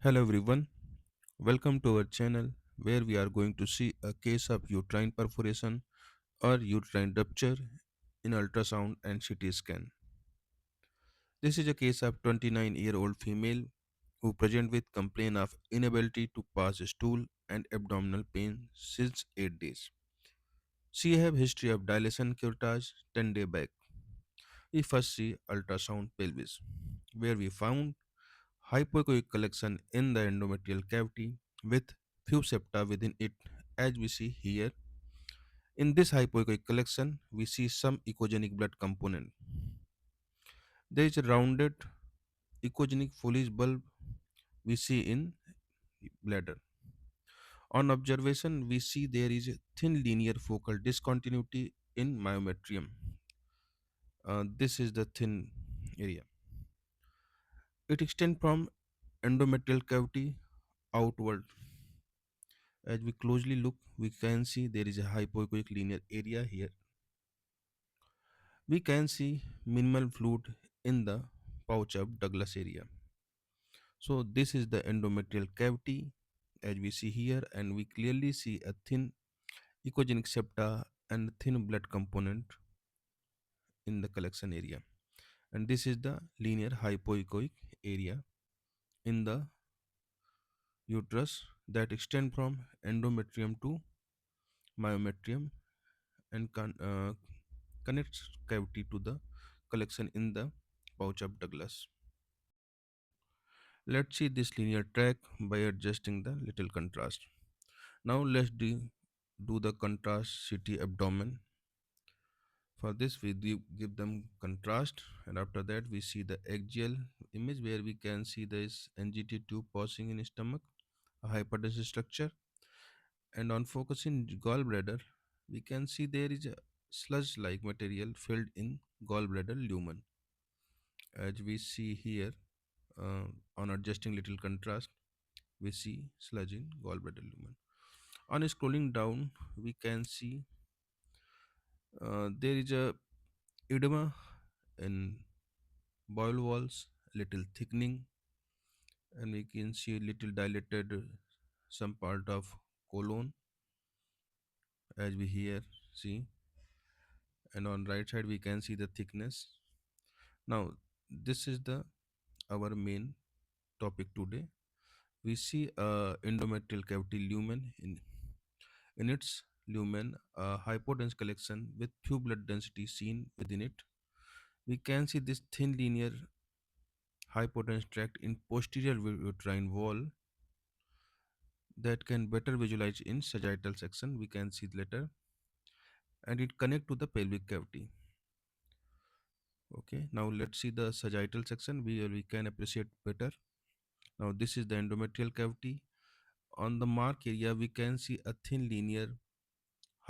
Hello everyone, welcome to our channel where we are going to see a case of uterine perforation or uterine rupture in ultrasound and CT scan. This is a case of 29-year-old female who present with complaint of inability to pass stool and abdominal pain since 8 days. She have history of dilation curettage 10 day back. We first see ultrasound pelvis where we found hypoechoic collection in the endometrial cavity with few septa within it, as we see here. In this hypoechoic collection, we see some echogenic blood component. There is a rounded echogenic foliage bulb we see in bladder. On observation, we see there is a thin linear focal discontinuity in myometrium. This is the thin area. It extends from endometrial cavity outward. As we closely look, we can see there is a hypoechoic linear area here. We can see minimal fluid in the pouch of Douglas area. So this is the endometrial cavity as we see here, and we clearly see a thin echogenic septa and thin blood component in the collection area. And this is the linear hypoechoic area in the uterus that extend from endometrium to myometrium and connects cavity to the collection in the pouch of Douglas. Let's see this linear track by adjusting the little contrast. Now do the contrast CT abdomen. For this we give them contrast, and after that we see the axial image where we can see this NGT tube passing in stomach, a hypertensive structure, and on focusing gallbladder we can see there is a sludge like material filled in gallbladder lumen. As we see here, uh, on adjusting little contrast we see sludge in gallbladder lumen. On scrolling down we can see there is a edema in bowel walls, little thickening, and we can see a little dilated some part of colon as we here see, and on right side we can see the thickness. Now this is the our main topic today. We see endometrial cavity lumen. In its lumen, a hypodense collection with few blood density seen within it. We can see this thin linear hypodense tract in posterior uterine wall that can better visualize in sagittal section. We can see later, and it connect to the pelvic cavity. Okay, now let's see the sagittal section. We can appreciate better. Now this is the endometrial cavity. On the mark area, we can see a thin linear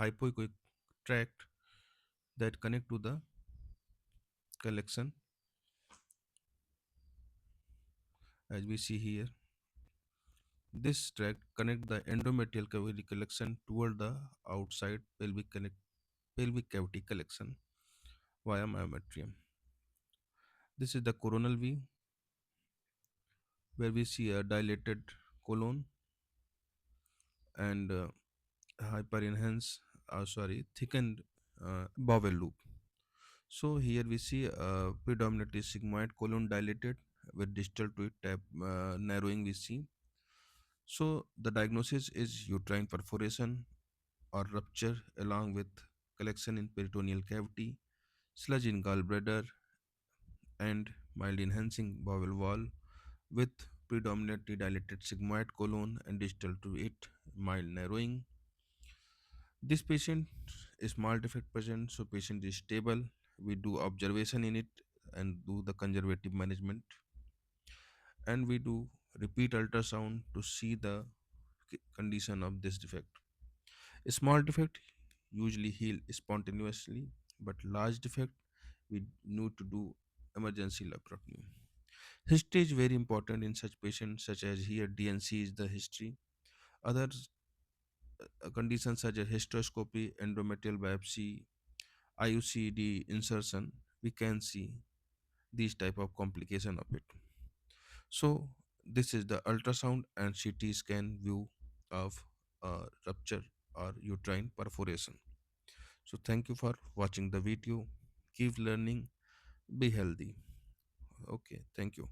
hypoechoic tract that connect to the collection as we see here. This tract connect the endometrial cavity collection toward the outside pelvic cavity collection via myometrium. This is the coronal view where we see a dilated colon and thickened bowel loop. So here we see predominantly sigmoid colon dilated with distal to it narrowing we see. So the diagnosis is uterine perforation or rupture along with collection in peritoneal cavity, sludge in gallbladder, and mild enhancing bowel wall with predominantly dilated sigmoid colon and distal to it mild narrowing. This patient is small defect present, so patient is stable. We do observation in it and do the conservative management, and we do repeat ultrasound to see the condition of this defect. A small defect usually heal spontaneously, but large defect we need to do emergency laparoscopy. History is very important in such patients, such as here DNC is the history. Other conditions such as hysteroscopy, endometrial biopsy, IUCD insertion, we can see these type of complication of it. So This is the ultrasound and CT scan view of rupture or uterine perforation. So thank you for watching the video. Keep learning, be healthy. Okay, thank you.